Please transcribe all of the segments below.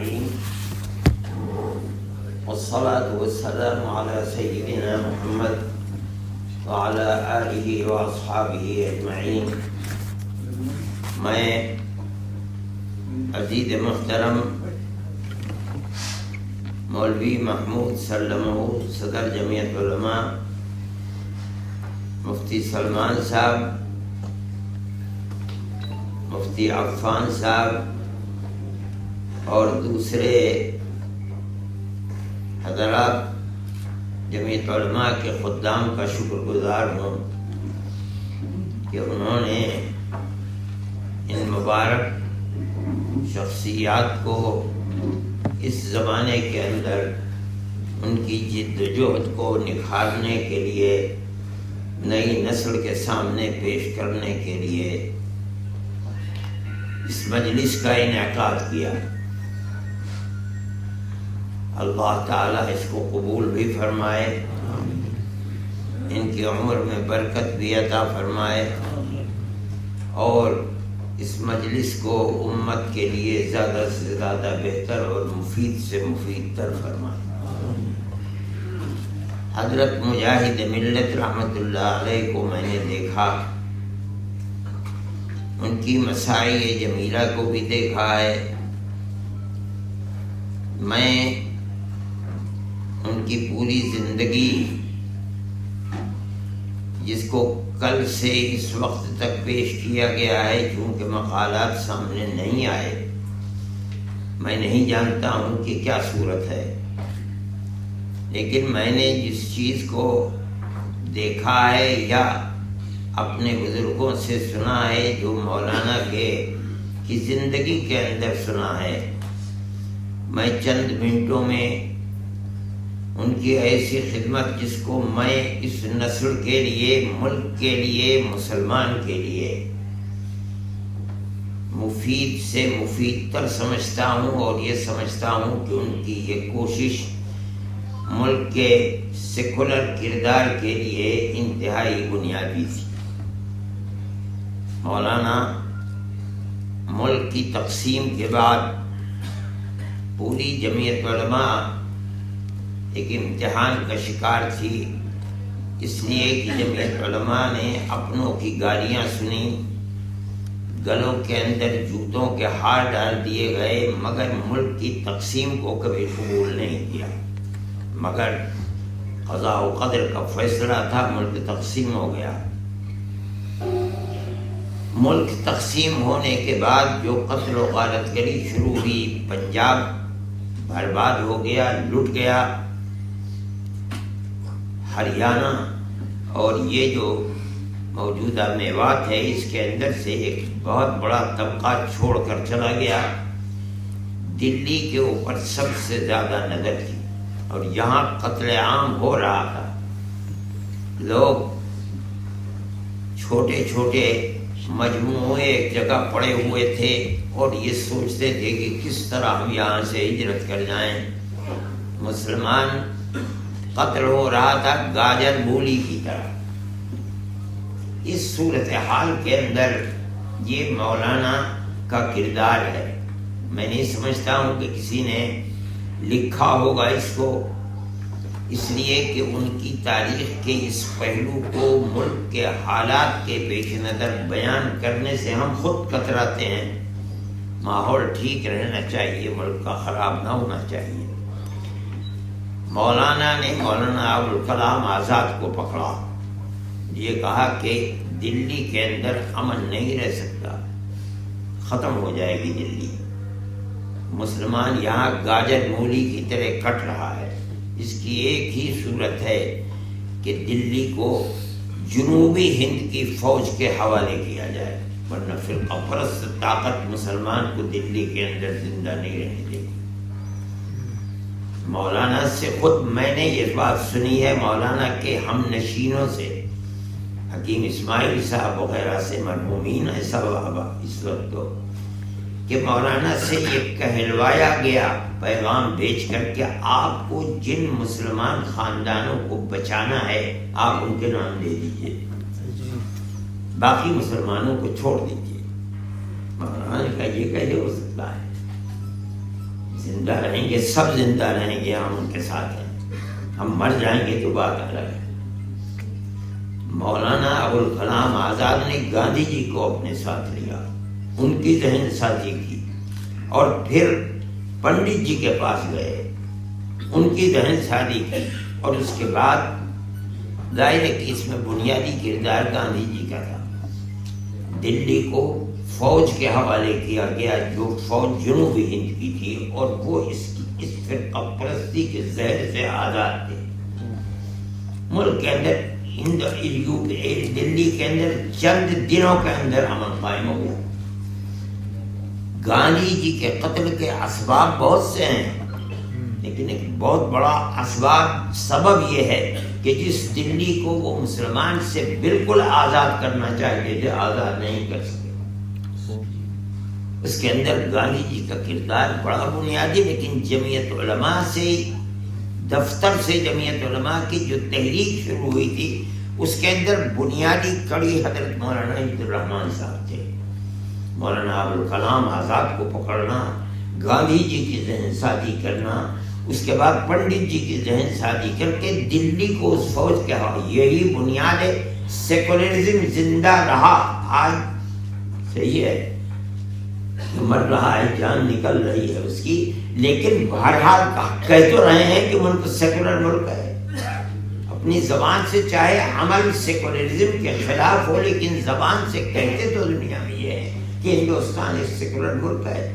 العليم والصلاة والسلام على سيدنا محمد وعلى آله وأصحابه أجمعين. میں عزیز محترم مولوی محمود سلمہ صدر جمعیت علماء، مفتی سلمان صاحب، مفتی عفان صاحب اور دوسرے حضرات جمعیت علماء کے خدام کا شکر گزار ہوں کہ انہوں نے ان مبارک شخصیات کو اس زمانے کے اندر ان کی جد و جہد کو نکھارنے کے لیے، نئی نسل کے سامنے پیش کرنے کے لیے اس مجلس کا انعقاد کیا. اللہ تعالیٰ اس کو قبول بھی فرمائے، ان کی عمر میں برکت بھی عطا فرمائے اور اس مجلس کو امت کے لیے زیادہ سے زیادہ بہتر اور مفید سے مفید تر فرمائے. حضرت مجاہد ملت رحمت اللہ علیہ کو میں نے دیکھا، ان کی مساعی جمیلہ کو بھی دیکھا ہے. میں ان کی پوری زندگی، جس کو کل سے اس وقت تک پیش کیا گیا ہے، چونکہ مقالات سامنے نہیں آئے، میں نہیں جانتا ہوں کہ کیا صورت ہے، لیکن میں نے جس چیز کو دیکھا ہے یا اپنے بزرگوں سے سنا ہے، جو مولانا کی زندگی کے اندر سنا ہے، میں چند منٹوں میں ان کی ایسی خدمت جس کو میں اس نسل کے لیے، ملک کے لیے، مسلمان کے لیے مفید سے مفید تر سمجھتا ہوں، اور یہ سمجھتا ہوں کہ ان کی یہ کوشش ملک کے سیکولر کردار کے لیے انتہائی بنیادی تھی. مولانا ملک کی تقسیم کے بعد پوری جمعیت علماء ایک امتحان کا شکار تھی، اس لیے کہ جمعیت علماء نے اپنوں کی گالیاں سنی، گلوں کے اندر جوتوں کے ہار ڈال دیے گئے، مگر ملک کی تقسیم کو کبھی قبول نہیں کیا. مگر قضاء و قدر کا فیصلہ تھا، ملک تقسیم ہو گیا. ملک تقسیم ہونے کے بعد جو قتل و غارت گری شروع ہوئی، پنجاب برباد ہو گیا، لٹ گیا. ہریانہ اور یہ جو موجودہ میوات ہے، اس کے اندر سے ایک بہت بڑا طبقہ چھوڑ کر چلا گیا. دلی کے اوپر سب سے زیادہ نظر تھی اور یہاں قتل عام ہو رہا تھا. لوگ چھوٹے چھوٹے مجموعے ایک جگہ پڑے ہوئے تھے اور یہ سوچتے تھے کہ کس طرح ہم یہاں سے ہجرت کر جائیں. مسلمان قتل ہو رہا تھا گاجر مولی کی طرح. اس صورتحال کے اندر یہ مولانا کا کردار ہے. میں نہیں سمجھتا ہوں کہ کسی نے لکھا ہوگا اس کو، اس لیے کہ ان کی تاریخ کے اس پہلو کو ملک کے حالات کے پیش نظر بیان کرنے سے ہم خود کتراتے ہیں. ماحول ٹھیک رہنا چاہیے، ملک کا خراب نہ ہونا چاہیے. مولانا نے مولانا ابوالکلام آزاد کو پکڑا، یہ کہا کہ دلی کے اندر امن نہیں رہ سکتا، ختم ہو جائے گی دلی. مسلمان یہاں گاجر مولی کی طرح کٹ رہا ہے. اس کی ایک ہی صورت ہے کہ دلی کو جنوبی ہند کی فوج کے حوالے کیا جائے، ورنہ فرقہ پرست طاقت مسلمان کو دلی کے اندر زندہ نہیں رہنے دے گی. مولانا سے خود میں نے یہ بات سنی ہے، مولانا کے ہم نشینوں سے، حکیم اسماعیل صاحب وغیرہ سے، مرحومین ہے سب اس وقت تو، کہ مولانا سے یہ کہلوایا گیا پیغام بھیج کر کہ آپ کو جن مسلمان خاندانوں کو بچانا ہے آپ ان کے نام دے دیجئے، باقی مسلمانوں کو چھوڑ دیجئے. مولانا نے کہا یہ کیسے ہو سکتا ہے؟ زندہ رہیں گے، سب زندہ رہیں گے، ہم ان کے ساتھ ہیں، ہم مر جائیں گے تو بات الگ ہے۔ مولانا ابوالکلام آزاد نے گاندھی جی کو اپنے ساتھ لیا، ان کی ذہن سازی کی، اور پھر پنڈت جی کے پاس گئے، ان کی ذہن سازی کی، اور اس کے بعد ظاہر ہے کہ اس میں بنیادی کردار گاندھی جی کا تھا۔ دلی کو فوج کے حوالے کیا گیا، جو فوج جنوبی ہند کی تھی، اور وہ اس فرقہ پرستی کے زہر سے آزاد تھے۔ ملک کے اندر دلی کے اندر چند دنوں کے اندر امن قائم ہو گیا۔ گاندھی جی کے قتل کے اسباب بہت سے ہیں، لیکن ایک بہت بڑا سبب یہ ہے کہ جس دلی کو وہ مسلمان سے بالکل آزاد کرنا چاہتے تھے، آزاد نہیں کر سکے۔ اس کے اندر گاندھی جی کا کردار بڑا بنیادی، لیکن جمعیت علماء سے، دفتر سے جمعیت علماء کی جو تحریک شروع ہوئی تھی، اس کے اندر بنیادی کڑی حضرت مولانا عبد الرحمن صاحب تھے۔ مولانا ابوالکلام آزاد کو پکڑنا، گاندھی جی کی ذہن سازی کرنا، اس کے بعد پنڈت جی کی ذہن سازی کر کے دلی کو اس فوج کے حوالے، یہی بنیاد ہے۔ سیکولرزم زندہ رہا، آج صحیح ہے، مر رہا ہے، جان نکل رہی ہے اس کی، لیکن بہرحال کہہ تو رہے ہیں کہ ملک سیکولر ملک ہے۔ اپنی زبان سے چاہے عمل سیکولرزم کے خلاف ہو، لیکن زبان سے کہتے تو دنیا میں یہ ہے کہ ہندوستان ایک سیکولر ملک ہے۔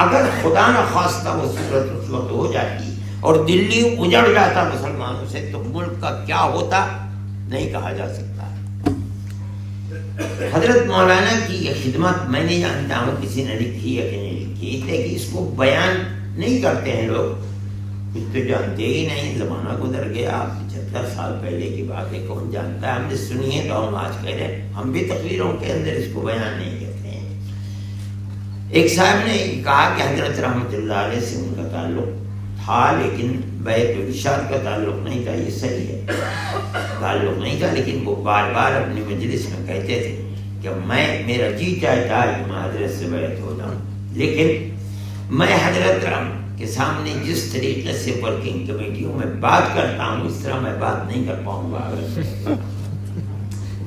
اگر خدا نہ خواستہ وہ صورت اس وقت ہو جاتی اور دلی اجڑ جاتا مسلمانوں سے، تو ملک کا کیا ہوتا نہیں کہا جا سکتا۔ حضرت مولانا کی یہ خدمت میں نہیں جانتا ہوں کسی نے لکھی ہے کہ نہیں لکھی، لیکن اس کو بیان نہیں کرتے ہیں لوگ، کچھ تو جانتے ہی نہیں، زمانہ گزر گیا، 75 سال پہلے کی بات ہے، کون جانتا ہے، ہم نے سنی ہے تو ہم آج کہہ رہے ہیں، ہم بھی تقریروں کے اندر اس کو بیان نہیں کرتے ہیں۔ ایک صاحب نے کہا کہ حضرت رحمت اللہ علیہ سے ان کا تعلق تھا، لیکن بیعت و ارشاد کا تعلق نہیں تھا، یہ صحیح ہے، تعلق نہیں تھا، لیکن وہ بار بار اپنی مجلس میں کہتے تھے کہ میرا جی چاہتا ہے کہ میں حضرت سے بیعت ہو جاؤں، لیکن میں حضرت کے سامنے جس طریقے سے ورکنگ کمیٹیوں میں بات کرتا ہوں، اس طرح میں بات نہیں کر پاؤں گا،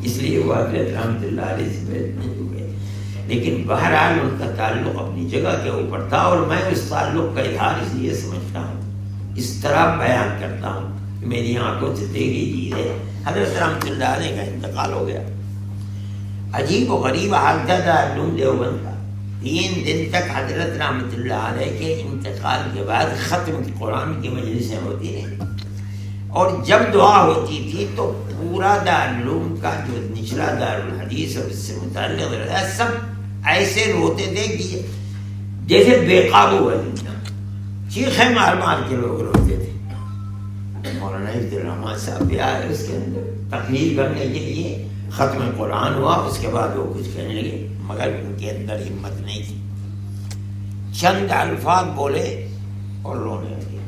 اس لیے وہ حضرت رحمت اللہ علیہ سے بیعت نہیں ہوئے۔ لیکن بہرحال ان کا تعلق اپنی جگہ کے اوپر تھا، اور میں اس تعلق کا اظہار اس لیے سمجھتا ہوں، اس طرح بیان کرتا ہوں کہ میری آنکھوں سے دیکھی چیز ہے۔ حضرت رحمت اللہ علیہ کا انتقال ہو گیا، عجیب و غریب حال تھا دارالعلوم دیوبند کا۔ 3 دن تک حضرت رحمت اللہ علیہ کے انتقال کے بعد ختم قرآن کی مجلسیں ہوتی رہیں، اور جب دعا ہوتی تھی تو پورا دارالعلوم کا جو نچلا دارالحدیث اور اس سے متعلق سب ایسے روتے تھے کہ جیسے بے قابو ہے، چیخیں مار مار کے لوگ روتے تھے۔ مولانا عبد الرحمن صاحب بھی آئے اس کے اندر تقریر کرنے کے لیے، ختم قرآن ہوا، اس کے بعد وہ کچھ کہنے لگے، مگر ان کے اندر ہمت نہیں تھی، چند الفاظ بولے اور رونے لگے،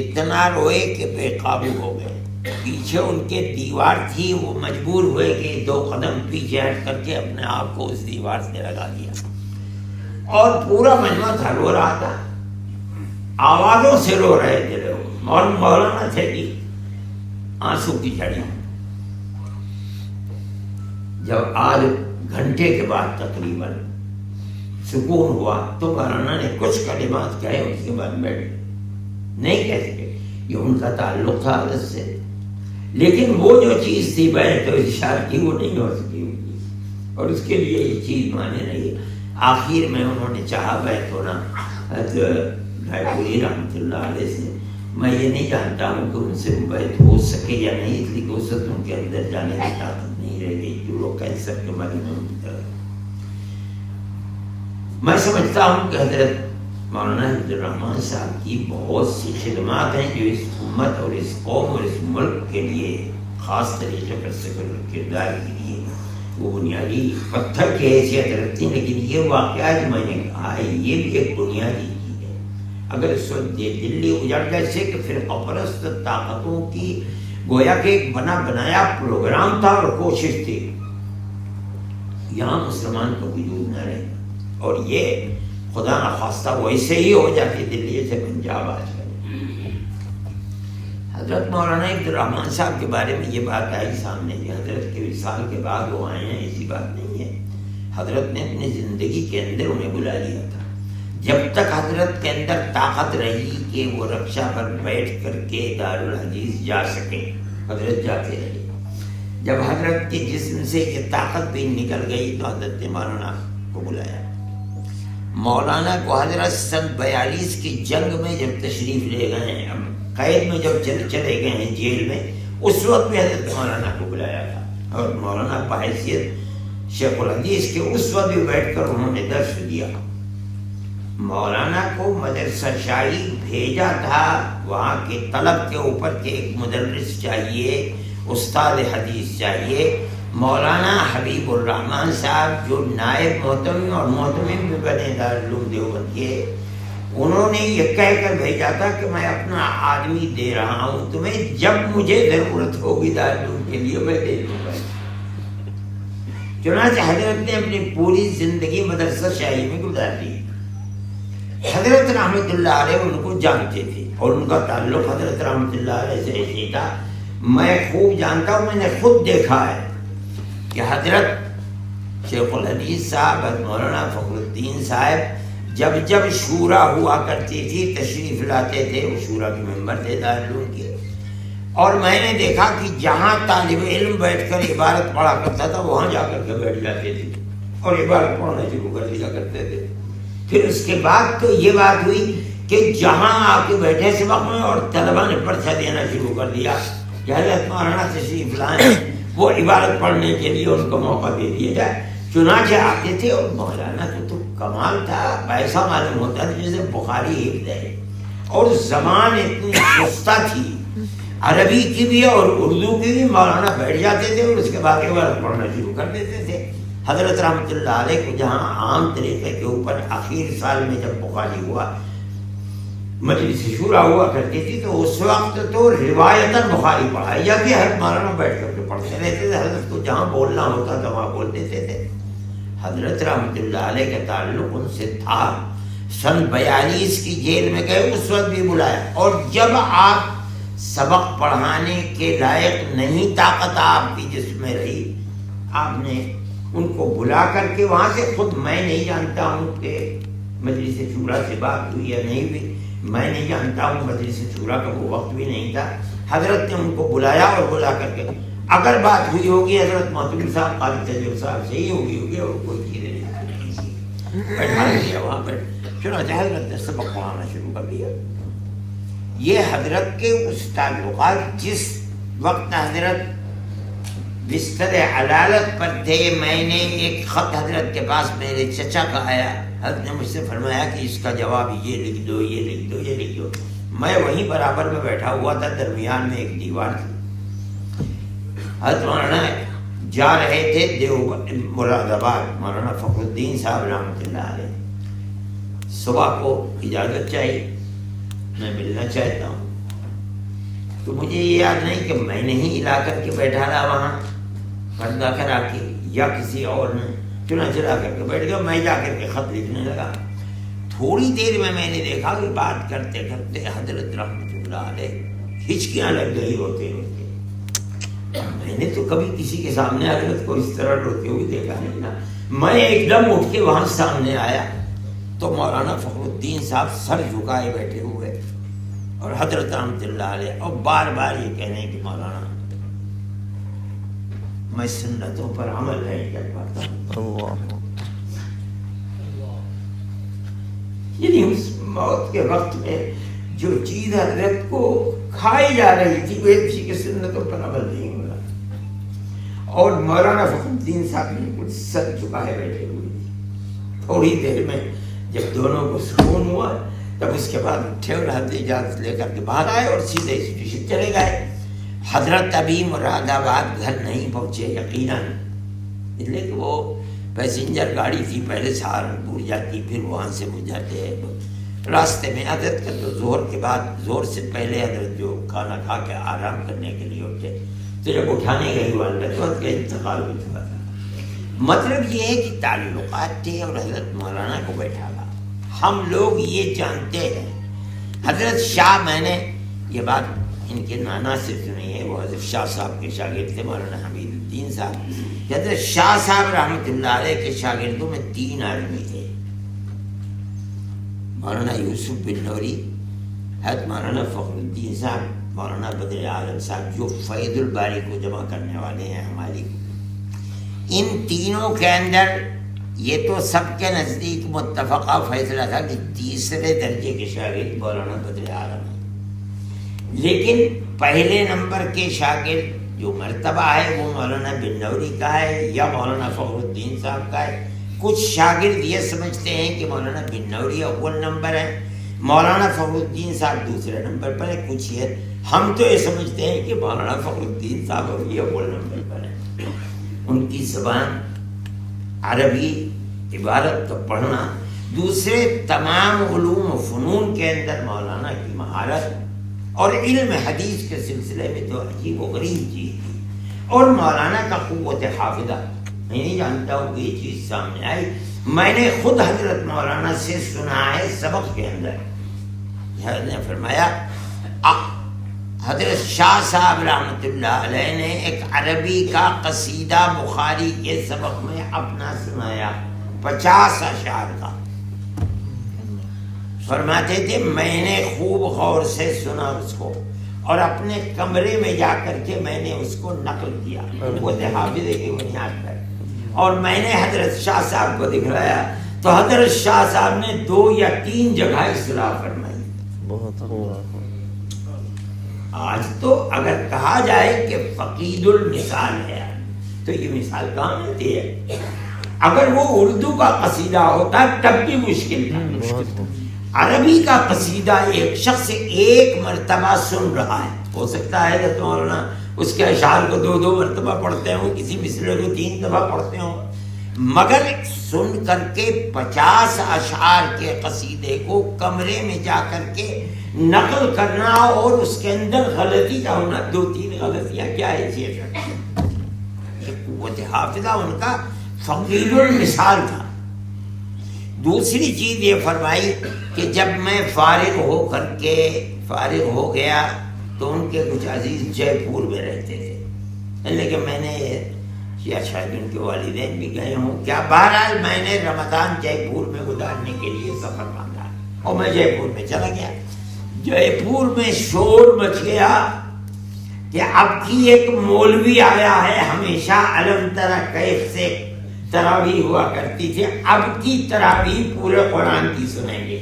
اتنا روئے کہ بے قابو ہو گئے۔ پیچھے ان کے دیوار تھی، وہ مجبور ہوئے کہ 2 قدم پیچھے ہٹ کر کے اپنے آپ کو اس دیوار سے لگا دیا، اور پورا مجمع تھا رو رہا تھا، آوازوں سے رو رہے تھے لوگ، اور مولانا تھے کہ آنسو کی جھڑی۔ جب آدھ گھنٹے کے بعد تقریباً سکون ہوا تو مولانا نے کچھ کلمات کہے، اس کے بعد بیٹھ نہیں کہہ سکے، یہ ان کا تعلق تھا حضرت سے، لیکن وہ جو چیز تھی بیعت و ارشاد کی وہ نہیں ہو سکی، اور اس کے لیے یہ چیز مانے نہیں۔ آخر میں انہوں نے چاہا بیعت ہونا رائے پوری رحمت اللہ علیہ سے، میں یہ نہیں جانتا ہوں کہ ان سے بیعت ہو سکے یا نہیں، اس لیے کہ اس وقت ان کے اندر جانے کی طاقت نہیں رہ گئی، جو لوگ کینسر کے مریض ہوتے ہیں۔ میں سمجھتا ہوں کہ حضرت مولانا عبد الرحمن صاحب کی بہت سی خدمات ہیں جو اس امت اور اس قوم اور اس ملک کے لیے خاص طریقے پر سکول کردار کے لیے وہ بنیادی پتھر کی حیثیت رکھتی ہیں، لیکن یہ واقعہ جو میں نے کہا ہے یہ بھی ایک بنیادی چیز ہے۔ اگر اس وقت دلی اجڑ جیسے کہ فرقہ پرست طاقتوں کی گویا کہ ایک بنا بنایا پروگرام تھا اور کوشش تھی، یہاں مسلمان کا وجود نہ رہے، اور یہ خدا نخواستہ ویسے ہی ہو جاتی دلی سے پنجاب آج کل۔ حضرت مولانا عبدالرحمن صاحب کے بارے میں یہ بات آئی سامنے کہ حضرت کے وصال کے بعد وہ آئے ہیں، ایسی بات نہیں ہے۔ حضرت نے اپنی زندگی کے اندر انہیں بلا لیا تھا۔ جب تک حضرت کے اندر طاقت رہی کہ وہ رکشا پر بیٹھ کر کے دارالحدیث جا سکے، حضرت جاتے رہے۔ جب حضرت کے جسم سے یہ طاقت بھی نکل گئی تو حضرت نے مولانا کو بلایا۔ مولانا کو حضرت سن 42 کی جنگ میں جب تشریف لے گئے ہیں، قید میں جب چلے گئے ہیں جیل میں، اس وقت بھی حضرت مولانا کو بلایا تھا، اور مولانا بحیثیت شیخ الحدیث کے اس وقت بھی بیٹھ کر انہوں نے درس دیا۔ مولانا کو مدرسہ شاہی بھیجا تھا وہاں کے طلب کے اوپر کہ ایک مدرس چاہیے، استاد حدیث چاہیے۔ مولانا حبیب الرحمن صاحب جو نائب محتمم اور محتمم بھی بنے دارالعلوم دیوبند کے، انہوں نے یہ کہہ کر بھیجا تھا کہ میں اپنا آدمی دے رہا ہوں تمہیں، جب مجھے ضرورت ہوگی دارالعلوم کے لیے میں دے دوں گا۔ چنانچہ حضرت نے اپنی پوری زندگی مدرسہ شاہی میں گزار دی۔ حضرت رحمت اللہ علیہ ان کو جانتے تھے، اور ان کا تعلق حضرت رحمت اللہ علیہ سے ایسے تھا، میں خوب جانتا ہوں، میں نے خود دیکھا ہے کہ حضرت شیخ الحدیث صاحب حضرت مولانا فخر الدین صاحب جب شورا ہوا کرتی تھی تشریف لاتے تھے، وہ شورا کے ممبر تھے دارالعلوم کے، اور میں نے دیکھا کہ جہاں طالب علم بیٹھ کر عبارت پڑھا کرتا تھا وہاں جا کر کے بیٹھ جاتے تھے اور عبارت پڑھنا شروع کر دیا کرتے تھے۔ پھر اس کے بعد تو یہ بات ہوئی کہ جہاں آ کے بیٹھے سبق میں اور طلبا نے پرچہ دینا شروع کر دیا کہ حضرت مولانا تشریف لائیں، وہ عبارت پڑھنے کے لیے ان کو موقع دے دیا جائے۔ چنانچہ آتے تھے، اور مولانا کا تو کمال تھا، ایسا معلوم ہوتا تھا جیسے بخاری حفظ ہے، اور زبان اتنی پختہ تھی، عربی کی بھی اور اردو کی بھی۔ مولانا بیٹھ جاتے تھے اور اس کے بعد عبارت پڑھنا شروع کر دیتے تھے۔ حضرت رحمت اللہ علیہ کو جہاں عام طریقے کے اوپر آخر سال میں جب بخاری ہوا، مجلس شورا ہوا کرتی تھی، تو اس وقت تو روایتاً بخاری پڑھائی جاتی، حضرت مولانا بیٹھ کر کے پڑھتے رہتے تھے۔ حضرت کو جہاں بولنا ہوتا تھا وہاں بول دیتے تھے۔ حضرت رحمت اللہ علیہ کا تعلق ان سے تھا۔ سن 42 کی جیل میں گئے، اس وقت بھی بلایا، اور جب آپ سبق پڑھانے کے لائق نہیں، طاقت آپ کی جس میں رہی، آپ نے ان کو بلا کر کے وہاں سے، خود میں نہیں جانتا ہوں کہ مجلس شورا سے بات ہوئی یا نہیں ہوئی، میں نہیں جانتا ہوں، مجلس شورا کا وہ وقت بھی نہیں تھا۔ حضرت نے ان کو بلایا، اور بلا کر کے اگر بات ہوئی ہوگی حضرت محتمم صاحب قاری تجر صاحب سے ہی ہوگی اور کوئی چیز نہیں، بیٹھا دیا وہاں پر۔ چنانچہ حضرت نے سبق پڑھانا شروع کر دیا۔ یہ حضرت کے اس تعلقات، جس وقت حضرت بستر علالت پر تھے، میں نے ایک خط حضرت کے پاس میرے چچا کا آیا، حضرت نے مجھ سے فرمایا کہ اس کا جواب یہ لکھ دو، یہ لکھ دو، یہ لکھ دو۔ میں وہیں برابر میں بیٹھا ہوا تھا، درمیان میں ایک دیوار تھی۔ حضرت مولانا جا رہے تھے دیوبند مراد آباد، مولانا فخر الدین صاحب رحمۃ اللہ علیہ۔ صبح کو اجازت چاہیے، میں ملنا چاہتا ہوں، تو مجھے یہ یاد نہیں کہ میں نے ہی لا کر کے بیٹھا رہا وہاں پردہ کرا کے یا کسی اور نے، چنانچہ لا کر کے بیٹھ گیا۔ میں جا کر کے خط لکھنے لگا۔ تھوڑی دیر میں نے دیکھا کہ بات کرتے کرتے حضرت رحمت اللہ علیہ ہچکیاں لگ گئی ہوتے ہوتے۔ میں نے تو کبھی کسی کے سامنے حضرت کو اس طرح روتے ہوئے دیکھا نہیں نا۔ میں ایک دم اٹھ کے وہاں سامنے آیا تو مولانا فخر الدین صاحب سر جھکائے بیٹھے ہوئے، اور حضرت رحمت اللہ علیہ، اور بار بار یہ کہنے کہ مولانا میں سنتوں پر عمل نہیں کر پاتا ہوں۔ یعنی اس موت کے وقت میں جو چیز حضرت کو کھائی جا رہی تھی وہ کسی کے سنتوں پر عمل نہیں ہو رہا، اور مولانا فخر الدین صاحب نے کچھ سر جھکائے بیٹھے ہوئے تھے۔ تھوڑی دیر میں جب دونوں کو سکون ہوا، تب اس کے بعد اٹھے اور حضرت اجازت لے کر کے باہر آئے اور سیدھے اسٹیشن چلے گئے۔ حضرت ابھی مراد آباد گھر نہیں پہنچے یقیناً، اس لیے کہ وہ پیسنجر گاڑی تھی، پہلے سہارنپور جاتی، پھر وہاں سے وہ جاتے ہیں۔ راستے میں حضرت کا تو ظہر کے بعد، ظہر سے پہلے حضرت جو کھانا کھا کے آرام کرنے کے لیے اٹھے، تو جب اٹھانے گئی والدہ تو کا انتقال ہو چکا تھا۔ مطلب یہ ہے کہ تعلقات تھے، اور حضرت مولانا کو بیٹھا تھا۔ ہم لوگ یہ جانتے ہیں، حضرت شاہ، میں نے یہ بات ان کے نانا سے سنی ہے، وہ حضرت شاہ صاحب کے شاگرد تھے، مولانا حمید الدین صاحب. حضرت شاہ صاحب رحمۃ اللہ علیہ کے شاگردوں میں 3 آدمی تھے، مولانا یوسف بن نوری، حضرت مولانا فخر الدین صاحب، مولانا بدر عالم صاحب، جو فیض الباری کو جمع کرنے والے ہیں ہماری. ان تینوں کے اندر یہ تو سب کے نزدیک متفقہ فیصلہ تھا کہ تیسرے درجے کے شاگرد مولانا بدر عالم ہیں، لیکن پہلے نمبر کے شاگرد جو مرتبہ ہے وہ مولانا بن نوری کا ہے یا مولانا فخر الدین صاحب کا ہے. کچھ شاگرد یہ سمجھتے ہیں کہ مولانا بن نوری اول نمبر ہے، مولانا فخر الدین صاحب دوسرے نمبر پر ہے. کچھ یہ ہم تو یہ سمجھتے ہیں کہ مولانا فخر الدین صاحب ابھی اول نمبر پر ہے. ان کی زبان عربی، عبارت کا پڑھنا، دوسرے تمام علوم و فنون کے اندر مولانا کی مہارت، اور علم حدیث کے سلسلے میں تو عجیب و غریب چیز تھی. اور مولانا کا قوت حافظہ، میں نہیں جانتا ہوں کہ یہ چیز سامنے آئی، میں نے خود حضرت مولانا سے سنا ہے سبق کے اندر. حضرت نے فرمایا، حضرت شاہ صاحب رحمۃ اللہ علیہ نے ایک عربی کا قصیدہ بخاری کے سبق میں اپنا سنایا، 50 اشعار کا. فرماتے تھے میں نے خوب غور سے سنا اس کو، اور اپنے کمرے میں جا کر کے میں نے اس کو نقل کیا وہ حافظے کی بنیاد پر، اور میں نے حضرت شاہ صاحب کو دکھلایا تو حضرت شاہ صاحب نے 2 یا 3 جگہ اصلاح فرمائی. آج تو اگر کہا جائے کہ فقید المثال ہے تو یہ مثال کہاں ملتی ہے؟ اگر وہ اردو کا قصیدہ ہوتا تب بھی مشکل تھا. عربی کا قصیدہ ایک شخص ایک مرتبہ سن رہا ہے، ہو سکتا ہے کہ مولانا اس کے اشعار کو 2 مرتبہ پڑھتے ہوں، کسی مصرے کو 3 دفعہ پڑھتے ہوں، مگر سن کر کے 50 اشعار کے قصیدے کو کمرے میں جا کر کے نقل کرنا اور اس کے اندر غلطی کا ہونا، 2-3 غلطیاں کیا ہے یہ قوت حافظہ ان کا فقید المثال تھا. دوسری چیز یہ فرمائی کہ جب میں فارغ ہو گیا تو ان کے کچھ عزیز جے پور میں رہتے تھے، لیکن میں نے یا شاید ان کے والدین بھی گئے ہوں کیا، بہرحال میں نے رمضان جے پور میں گزارنے کے لیے سفر مانگا اور میں جے پور میں چلا گیا. جے پور میں شور مچ گیا کہ اب کی ایک مولوی آیا ہے، ہمیشہ علم ترا کیف سے تراویح ہوا کرتی تھی، اب کی تراویح پورے قرآن کی سنیں گے.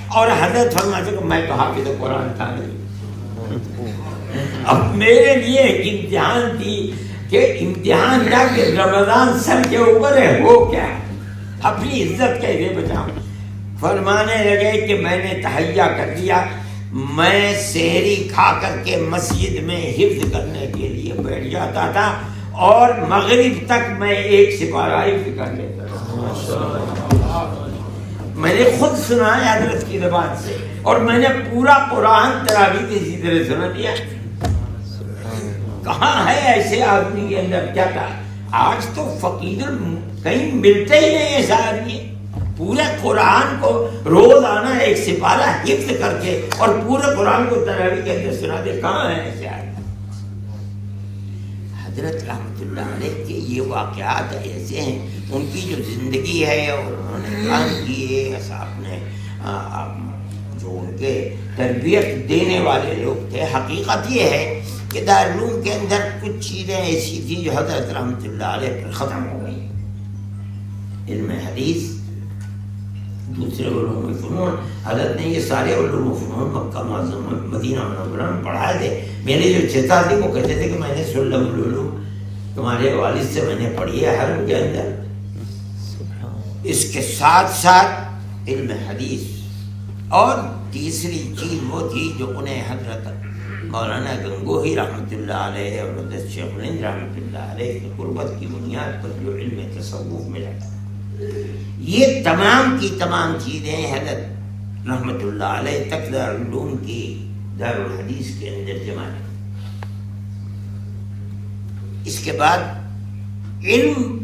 اور حضرت فرماتے کہ میں تو حافظ قرآن تھا نہیں. اب میرے لیے ایک امتحان تھی کہ امتحان تھا کہ رمضان سر کے اوپر ہے، وہ کیا اپنی عزت کیسے بچاؤں. فرمانے لگے کہ میں نے تہیا کر دیا، میں سحری کھا کر کے مسجد میں حفظ کرنے کے لیے بیٹھ جاتا تھا اور مغرب تک میں 1 سپارہ حفظ کر لیتا تھا. میں نے خود سنا ہے حضرت کی زبان سے، اور میں نے پورا قرآن تراویح کی اسی طرح سنا دیا. کہاں ہے ایسے آدمی کے اندر کیا تھا؟ آج تو فقید کہیں ملتے ہی نہیں ایسا آدمی، پورے قرآن کو روزانہ 1 سپارہ حفظ کر کے اور پورے قرآن کو تراویح کے اندر سنا دے. کہاں ہے ایسے آدمی؟ حضرت رحمۃ اللہ علیہ کے یہ واقعات ایسے ہیں، ان کی جو زندگی ہے اور انہوں نے کام کیے، صاحب نے جو ان کے تربیت دینے والے لوگ تھے. حقیقت یہ ہے کہ دارالعلوم کے اندر کچھ چیزیں ایسی تھیں جو حضرت رحمۃ اللہ علیہ پر ختم ہو گئی. علم حدیث، دوسرے علوم فنون، حضرت نے یہ سارے علوم فنون مکہ معظمہ مدینہ منورہ میں پڑھائے تھے. میرے جو چچا تھے وہ کہتے تھے کہ میں نے سلم العلوم تمہارے والد سے میں نے پڑھی ہے حرم کے اندر. اس کے ساتھ ساتھ علم حدیث، اور تیسری چیز وہ تھی جو انہیں حضرت مولانا گنگوہی رحمۃ اللہ علیہ اور حضرت شیخ الہند رحمۃ اللہ علیہ کی قربت کی بنیاد پر جو علم تصوف ملا. یہ تمام کی تمام چیزیں حضرت رحمۃ اللہ علیہ تک دارالعلوم کی دارالحدیث کے اندر جمع ہے. اس کے بعد علم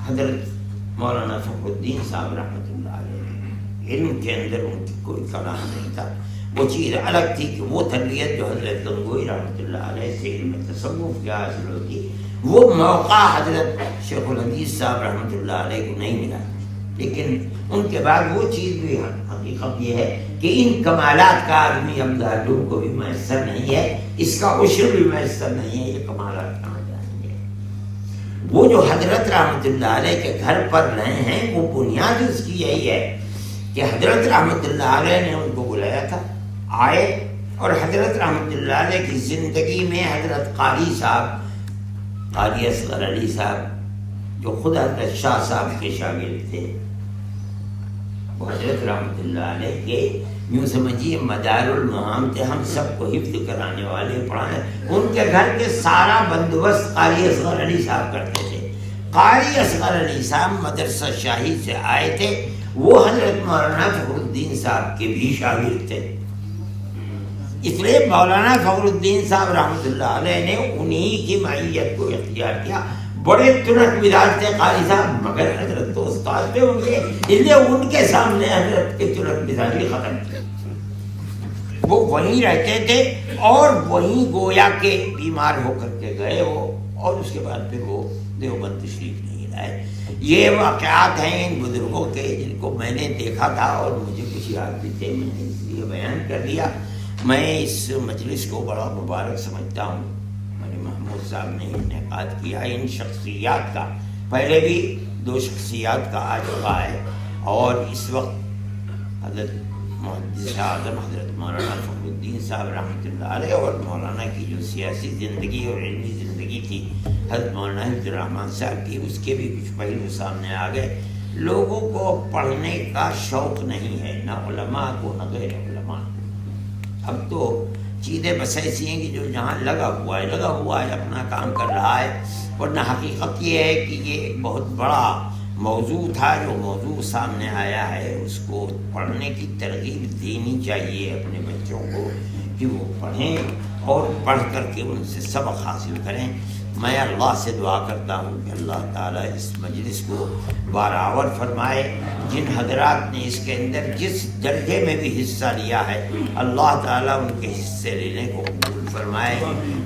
حضرت مولانا فخر الدین صاحب رحمۃ اللہ علیہ علم کے اندر ان کی کوئی کلام نہیں تھا. وہ چیز الگ تھی کہ وہ تربیت جو حضرت گنگوئی رحمۃ اللہ علیہ سے علم تصوف کی حاصل ہوتی، وہ موقع حضرت شیخ الحدیث صاحب رحمۃ اللہ علیہ کو نہیں ملا. لیکن ان کے بعد وہ چیز بھی حقیقت یہ ہے کہ ان کمالات کا آدمی امدادوں کو بھی میسر نہیں ہے، اس کا عشر بھی میسر نہیں ہے. یہ کمالات کہاں جائیں گے؟ وہ جو حضرت رحمۃ اللہ علیہ کے گھر پر رہے ہیں، وہ بنیاد اس کی یہی ہے کہ حضرت رحمۃ اللہ علیہ نے ان کو بلایا تھا، آئے، اور حضرت رحمۃ اللہ علیہ کی زندگی میں حضرت قاری صاحب، قاری اصغر علی صاحب جو خود حضرت شاہ صاحب کے شاگرد تھے، وہ حضرت رحمۃ اللہ علیہ کے یوں سمجھیے مدار المعام تھے، ہم سب کو حفظ کرانے والے، پڑھانے. ان کے گھر کے سارا بندوبست قاری اصغر علی صاحب کرتے تھے. قاری اصغر علی صاحب مدرسہ شاہی سے آئے تھے، وہ حضرت مولانا فخر الدین صاحب کے بھی شاگرد تھے. اس لیے مولانا فخر الدین صاحب رحمۃ اللہ علیہ نے انہی کی معیت کو اختیار کیا. بڑے ترک مزاج تھے قاری صاحب، مگر حضرت تو استاد تھے ان کے، اس لیے ان کے سامنے حضرت کے ترک مزاجی ختم تھے. وہ وہیں رہتے تھے اور وہیں گویا کے بیمار ہو کر کے گئے وہ، اور اس کے بعد پھر وہ دیوبند تشریف نہیں لائے. یہ واقعات ہیں ان بزرگوں کے جن کو میں نے دیکھا تھا اور مجھے کچھ یاد بھی تھے، میں نے اس لیے بیان کر دیا. میں اس مجلس کو بڑا مبارک سمجھتا ہوں. محمود صاحب نے انعقاد کیا ان شخصیات کا، پہلے بھی 2 شخصیات کا آ چکا ہے، اور اس وقت حضرت محدث اعظم حضرت مولانا فخر الدین صاحب رحمۃ اللہ علیہ اور مولانا کی جو سیاسی زندگی اور علمی زندگی تھی حضرت مولانا حفظ الرحمان صاحب کی، اس کے بھی کچھ پہلو سامنے آ گئے. لوگوں کو پڑھنے کا شوق نہیں ہے، نہ علماء کو نہ غیر علماء. اب تو چیزیں بس ایسی ہیں کہ جو جہاں لگا ہوا ہے اپنا کام کر رہا ہے. ورنہ حقیقت یہ ہے کہ یہ ایک بہت بڑا موضوع تھا، جو موضوع سامنے آیا ہے اس کو پڑھنے کی ترغیب دینی چاہیے اپنے بچوں کو کہ وہ پڑھیں اور پڑھ کر کے ان سے سبق حاصل کریں. میں اللہ سے دعا کرتا ہوں کہ اللہ تعالیٰ اس مجلس کو بارآور فرمائے. جن حضرات نے اس کے اندر جس درجے میں بھی حصہ لیا ہے، اللہ تعالیٰ ان کے حصے لینے کو قبول فرمائے.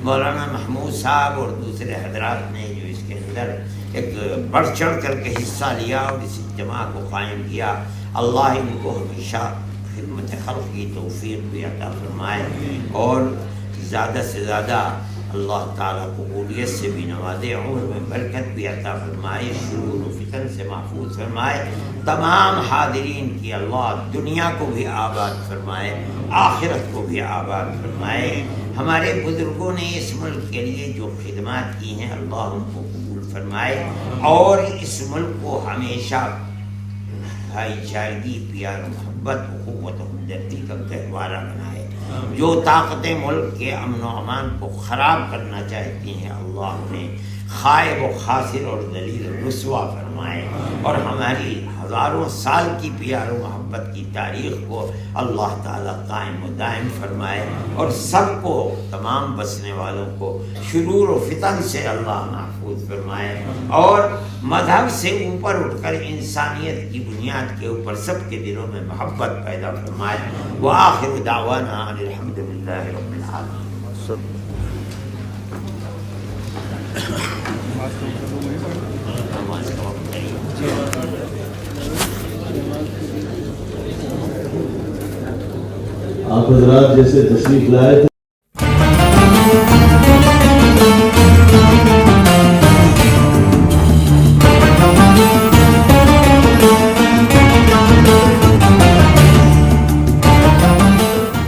مولانا محمود صاحب اور دوسرے حضرات نے جو اس کے اندر ایک بڑھ چڑھ کر کے حصہ لیا اور اس اجتماع کو قائم کیا، اللہ ان کو ہمیشہ خدمت خلق کی توفیق بھی عطا فرمائے، اور زیادہ سے زیادہ اللہ تعالیٰ قبولیت سے بھی نوازے، عمر میں برکت بھی عطا فرمائے، شرور و فتن سے محفوظ فرمائے. تمام حاضرین کی اللہ دنیا کو بھی آباد فرمائے، آخرت کو بھی آباد فرمائے. ہمارے بزرگوں نے اس ملک کے لیے جو خدمات کی ہیں اللہ ان کو قبول فرمائے، اور اس ملک کو ہمیشہ بھائی چارگی، پیار و محبت، اخوت و ہمدردی کا گہوارہ بنائے. جو طاقتیں ملک کے امن و امان کو خراب کرنا چاہتی ہیں اللہ انہیں خائب و خاسر اور ذلیل و رسوا فرمائے، اور ہماری ہزاروں سال کی پیار و محبت کی تاریخ کو اللہ تعالیٰ قائم و دائم فرمائے، اور سب کو، تمام بسنے والوں کو شرور و فتن سے اللہ محفوظ فرمائے، اور مذہب سے اوپر اٹھ کر انسانیت کی بنیاد کے اوپر سب کے دلوں میں محبت پیدا فرمائے. وآخر دعوانا الحمد للہ رب العالمین. آپ حضرات جیسے تشریف لائے